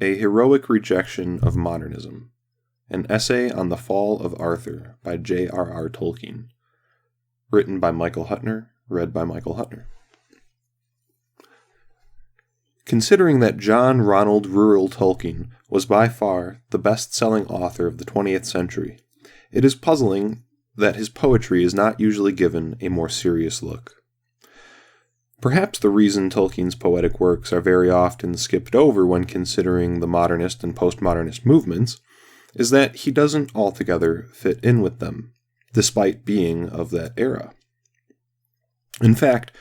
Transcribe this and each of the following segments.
A Heroic Rejection of Modernism. An Essay on the Fall of Arthur by J.R.R. Tolkien. Written by Michael Huttner, read by Michael Huttner. Considering that John Ronald Reuel Tolkien was by far the best-selling author of the 20th century, it is puzzling that his poetry is not usually given a more serious look. Perhaps the reason Tolkien's poetic works are very often skipped over when considering the modernist and postmodernist movements is that he doesn't altogether fit in with them, despite being of that era. In fact,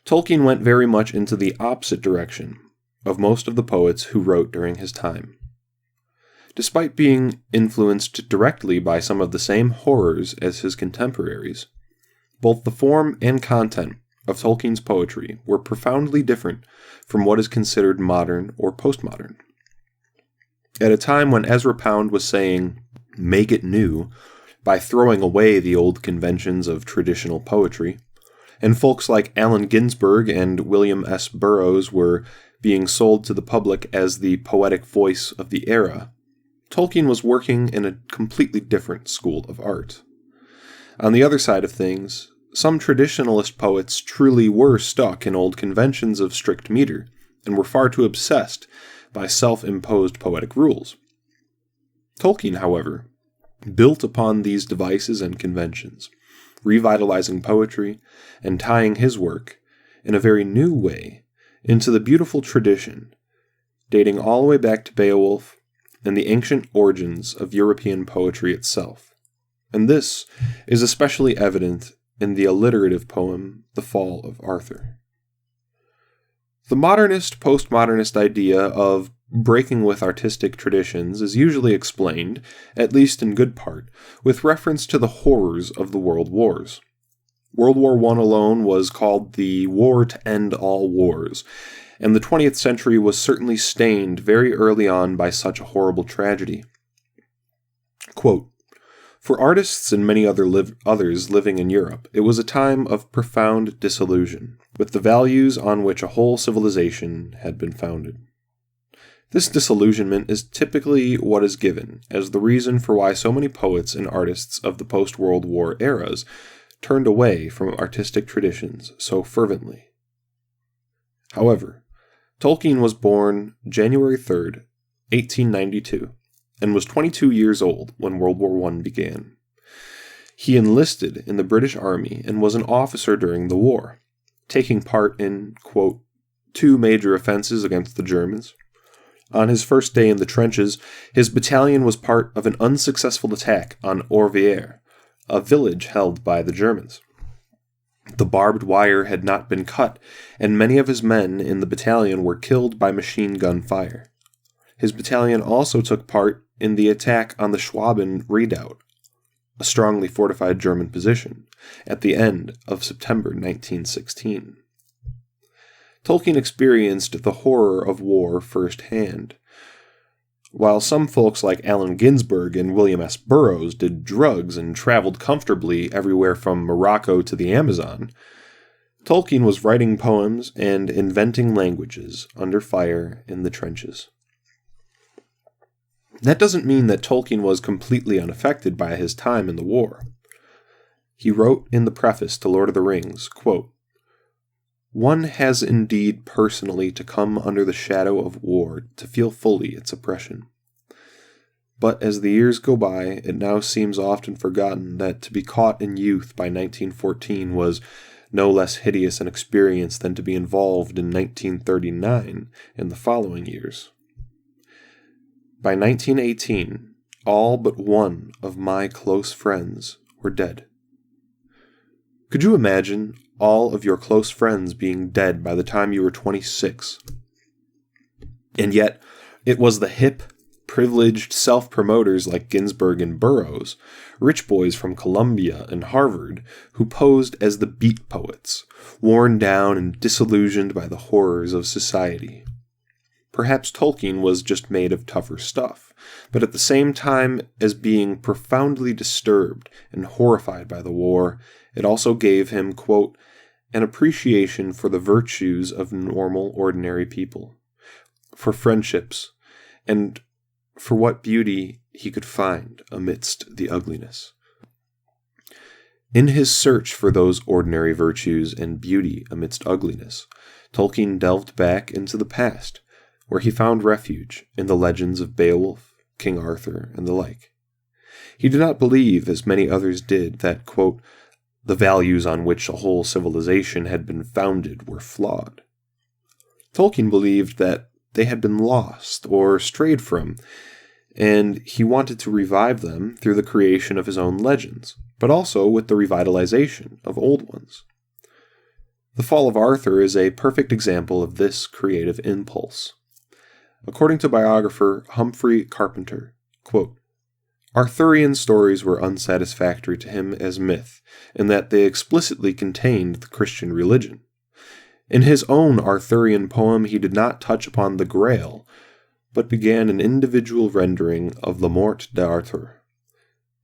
Tolkien went very much into the opposite direction of most of the poets who wrote during his time. Despite being influenced directly by some of the same horrors as his contemporaries, both the form and content of Tolkien's poetry were profoundly different from what is considered modern or postmodern. At a time when Ezra Pound was saying, "Make it new," by throwing away the old conventions of traditional poetry, and folks like Allen Ginsberg and William S. Burroughs were being sold to the public as the poetic voice of the era, Tolkien was working in a completely different school of art. On the other side of things, some traditionalist poets truly were stuck in old conventions of strict meter, and were far too obsessed by self-imposed poetic rules. Tolkien, however, built upon these devices and conventions, revitalizing poetry and tying his work, in a very new way, into the beautiful tradition, dating all the way back to Beowulf and the ancient origins of European poetry itself. And this is especially evident in the alliterative poem, The Fall of Arthur. The modernist-postmodernist idea of breaking with artistic traditions is usually explained, at least in good part, with reference to the horrors of the world wars. World War I alone was called the war to end all wars, and the 20th century was certainly stained very early on by such a horrible tragedy. Quote, "For artists and many others living in Europe, it was a time of profound disillusion with the values on which a whole civilization had been founded. This disillusionment is typically what is given as the reason for why so many poets and artists of the post-World War eras turned away from artistic traditions so fervently. However, Tolkien was born January 3rd, 1892, and was 22 years old when World War I began. He enlisted in the British Army and was an officer during the war, taking part in, quote, 2 major offenses against the Germans. On his first day in the trenches, his battalion was part of an unsuccessful attack on Orvières, a village held by the Germans. The barbed wire had not been cut, and many of his men in the battalion were killed by machine gun fire. His battalion also took part in the attack on the Schwaben Redoubt, a strongly fortified German position, at the end of September 1916. Tolkien experienced the horror of war firsthand. While some folks like Allen Ginsberg and William S. Burroughs did drugs and traveled comfortably everywhere from Morocco to the Amazon, Tolkien was writing poems and inventing languages under fire in the trenches. That doesn't mean that Tolkien was completely unaffected by his time in the war. He wrote in the preface to Lord of the Rings, quote, "One has indeed personally to come under the shadow of war to feel fully its oppression. But as the years go by, it now seems often forgotten that to be caught in youth by 1914 was no less hideous an experience than to be involved in 1939 and the following years. By 1918, all but one of my close friends were dead." Could you imagine all of your close friends being dead by the time you were 26? And yet, it was the hip, privileged self-promoters like Ginsberg and Burroughs, rich boys from Columbia and Harvard, who posed as the beat poets, worn down and disillusioned by the horrors of society. Perhaps Tolkien was just made of tougher stuff, but at the same time as being profoundly disturbed and horrified by the war, it also gave him, quote, "an appreciation for the virtues of normal, ordinary people, for friendships, and for what beauty he could find amidst the ugliness. In his search for those ordinary virtues and beauty amidst ugliness, Tolkien delved back into the past, where he found refuge in the legends of Beowulf, King Arthur, and the like. He did not believe, as many others did, that, quote, the values on which a whole civilization had been founded were flawed. Tolkien believed that they had been lost or strayed from, and he wanted to revive them through the creation of his own legends, but also with the revitalization of old ones. The Fall of Arthur is a perfect example of this creative impulse. According to biographer Humphrey Carpenter, quote, Arthurian stories were unsatisfactory to him as myth, in that they explicitly contained the Christian religion. In his own Arthurian poem he did not touch upon the Grail, but began an individual rendering of La Morte d'Arthur,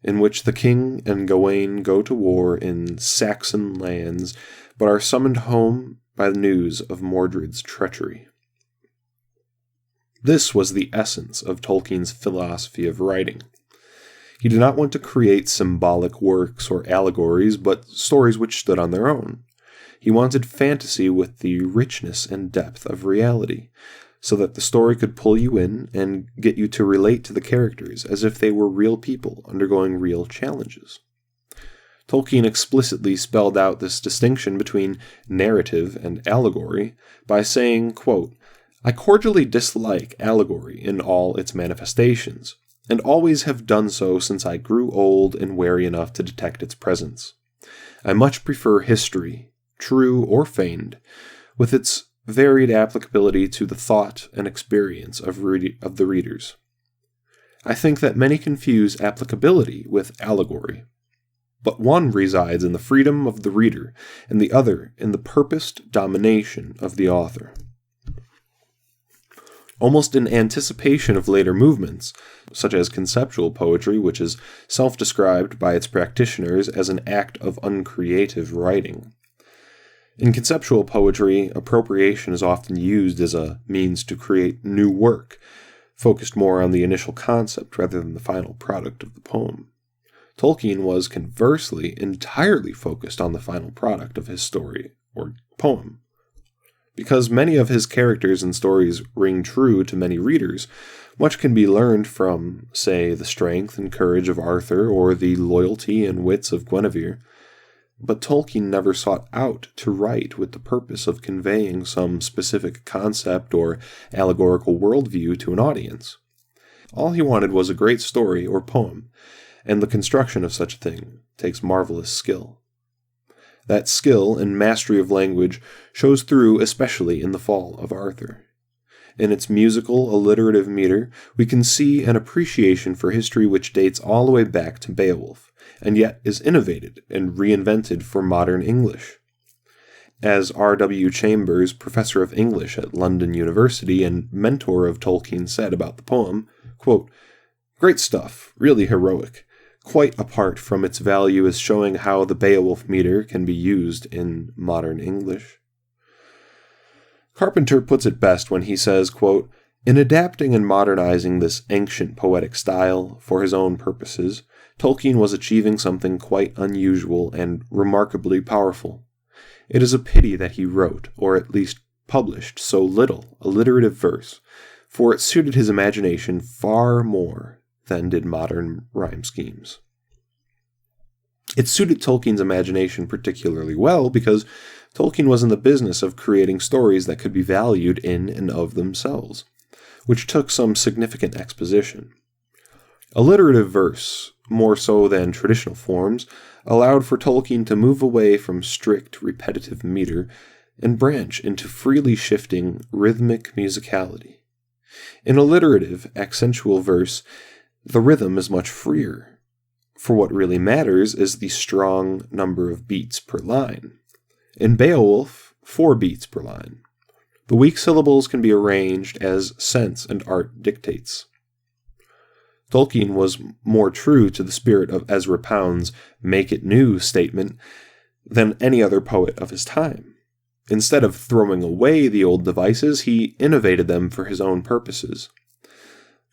in which the king and Gawain go to war in Saxon lands, but are summoned home by the news of Mordred's treachery. This was the essence of Tolkien's philosophy of writing. He did not want to create symbolic works or allegories, but stories which stood on their own. He wanted fantasy with the richness and depth of reality, so that the story could pull you in and get you to relate to the characters as if they were real people undergoing real challenges. Tolkien explicitly spelled out this distinction between narrative and allegory by saying, quote, I cordially dislike allegory in all its manifestations, and always have done so since I grew old and wary enough to detect its presence. I much prefer history, true or feigned, with its varied applicability to the thought and experience of the readers. I think that many confuse applicability with allegory, but one resides in the freedom of the reader, and the other in the purposed domination of the author. Almost in anticipation of later movements, such as conceptual poetry, which is self-described by its practitioners as an act of uncreative writing. In conceptual poetry, appropriation is often used as a means to create new work, focused more on the initial concept rather than the final product of the poem. Tolkien was, conversely, entirely focused on the final product of his story or poem. Because many of his characters and stories ring true to many readers, much can be learned from, say, the strength and courage of Arthur or the loyalty and wits of Guinevere. But Tolkien never sought out to write with the purpose of conveying some specific concept or allegorical worldview to an audience. All he wanted was a great story or poem, and the construction of such a thing takes marvelous skill. That skill and mastery of language shows through especially in The Fall of Arthur. In its musical, alliterative meter, we can see an appreciation for history which dates all the way back to Beowulf, and yet is innovated and reinvented for modern English. As R.W. Chambers, professor of English at London University and mentor of Tolkien, said about the poem, quote, "Great stuff, really heroic, quite apart from its value as showing how the Beowulf meter can be used in modern English." Carpenter puts it best when he says, quote, "In adapting and modernizing this ancient poetic style for his own purposes, Tolkien was achieving something quite unusual and remarkably powerful. It is a pity that he wrote, or at least published, so little alliterative verse, for it suited his imagination far more than did modern rhyme schemes." It suited Tolkien's imagination particularly well because Tolkien was in the business of creating stories that could be valued in and of themselves, which took some significant exposition. Alliterative verse, more so than traditional forms, allowed for Tolkien to move away from strict repetitive meter and branch into freely shifting rhythmic musicality. In alliterative, accentual verse, the rhythm is much freer, for what really matters is the strong number of beats per line. In Beowulf, 4 beats per line. The weak syllables can be arranged as sense and art dictates. Tolkien was more true to the spirit of Ezra Pound's "make it new" statement than any other poet of his time. Instead of throwing away the old devices, he innovated them for his own purposes.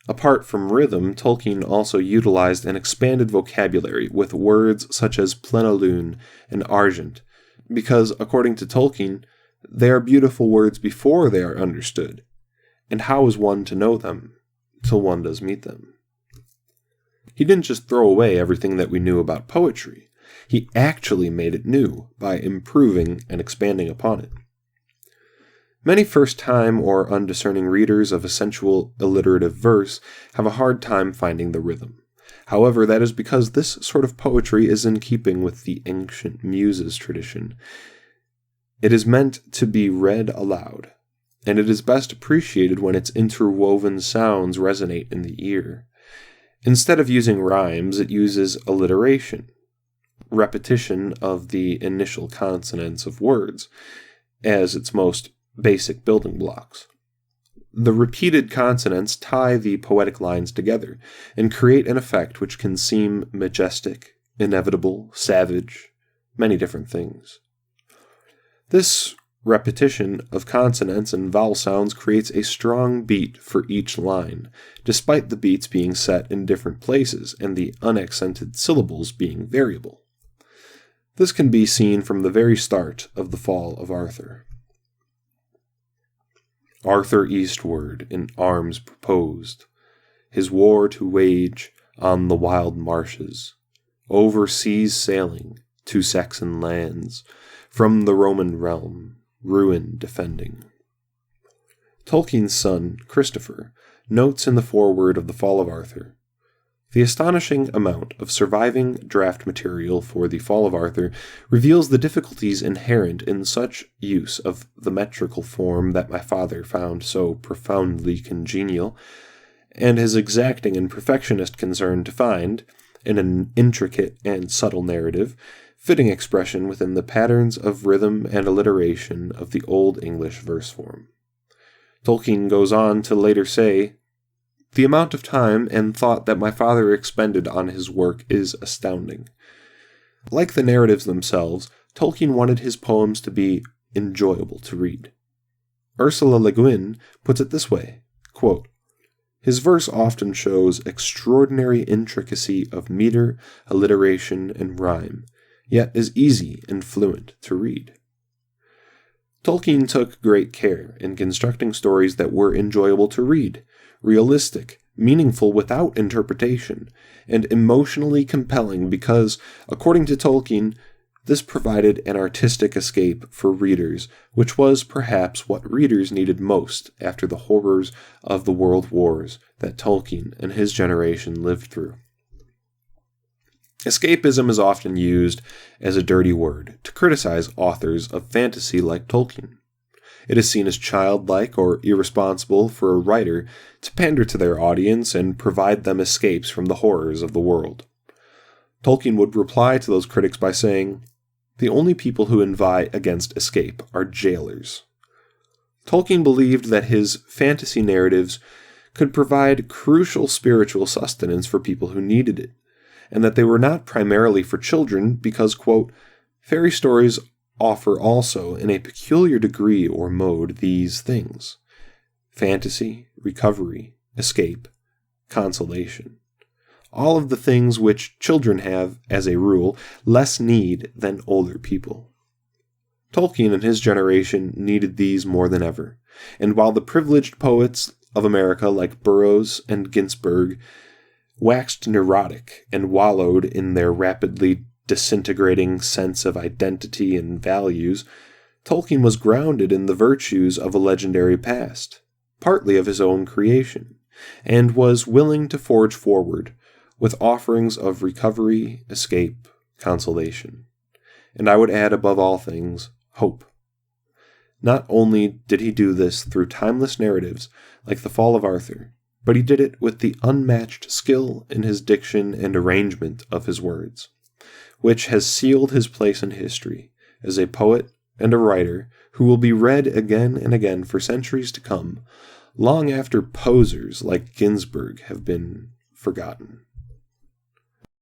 Apart from rhythm, Tolkien also utilized an expanded vocabulary with words such as plenilune and argent, because, according to Tolkien, they are beautiful words before they are understood, and how is one to know them till one does meet them? He didn't just throw away everything that we knew about poetry. He actually made it new by improving and expanding upon it. Many first-time or undiscerning readers of a sensual, alliterative verse have a hard time finding the rhythm. However, that is because this sort of poetry is in keeping with the ancient muses tradition. It is meant to be read aloud, and it is best appreciated when its interwoven sounds resonate in the ear. Instead of using rhymes, it uses alliteration, repetition of the initial consonants of words, as its most basic building blocks. The repeated consonants tie the poetic lines together and create an effect which can seem majestic, inevitable, savage, many different things. This repetition of consonants and vowel sounds creates a strong beat for each line, despite the beats being set in different places and the unaccented syllables being variable. This can be seen from the very start of the Fall of Arthur. Arthur eastward in arms proposed, his war to wage on the wild marshes, over seas sailing to Saxon lands, from the Roman realm, ruin defending. Tolkien's son, Christopher, notes in the foreword of The Fall of Arthur, the astonishing amount of surviving draft material for The Fall of Arthur reveals the difficulties inherent in such use of the metrical form that my father found so profoundly congenial, and his exacting and perfectionist concern to find, in an intricate and subtle narrative, fitting expression within the patterns of rhythm and alliteration of the Old English verse form. Tolkien goes on to later say, "The amount of time and thought that my father expended on his work is astounding." Like the narratives themselves, Tolkien wanted his poems to be enjoyable to read. Ursula Le Guin puts it this way, quote, "His verse often shows extraordinary intricacy of meter, alliteration, and rhyme, yet is easy and fluent to read." Tolkien took great care in constructing stories that were enjoyable to read, realistic, meaningful without interpretation, and emotionally compelling because, according to Tolkien, this provided an artistic escape for readers, which was perhaps what readers needed most after the horrors of the world wars that Tolkien and his generation lived through. Escapism is often used as a dirty word to criticize authors of fantasy like Tolkien. It is seen as childlike or irresponsible for a writer to pander to their audience and provide them escapes from the horrors of the world. Tolkien would reply to those critics by saying, "The only people who invite against escape are jailers." Tolkien believed that his fantasy narratives could provide crucial spiritual sustenance for people who needed it, and that they were not primarily for children because, quote, "fairy stories offer also, in a peculiar degree or mode, these things: fantasy, recovery, escape, consolation. All of the things which children have, as a rule, less need than older people." Tolkien and his generation needed these more than ever, and while the privileged poets of America like Burroughs and Ginsberg waxed neurotic and wallowed in their rapidly disintegrating sense of identity and values, Tolkien was grounded in the virtues of a legendary past, partly of his own creation, and was willing to forge forward with offerings of recovery, escape, consolation, and I would add above all things, hope. Not only did he do this through timeless narratives like The Fall of Arthur, but he did it with the unmatched skill in his diction and arrangement of his words, which has sealed his place in history as a poet and a writer who will be read again and again for centuries to come, long after posers like Ginsberg have been forgotten.